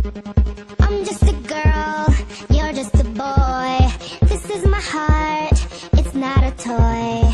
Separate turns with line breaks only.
I'm just a girl, you're just a boy. This is my heart, it's not a toy.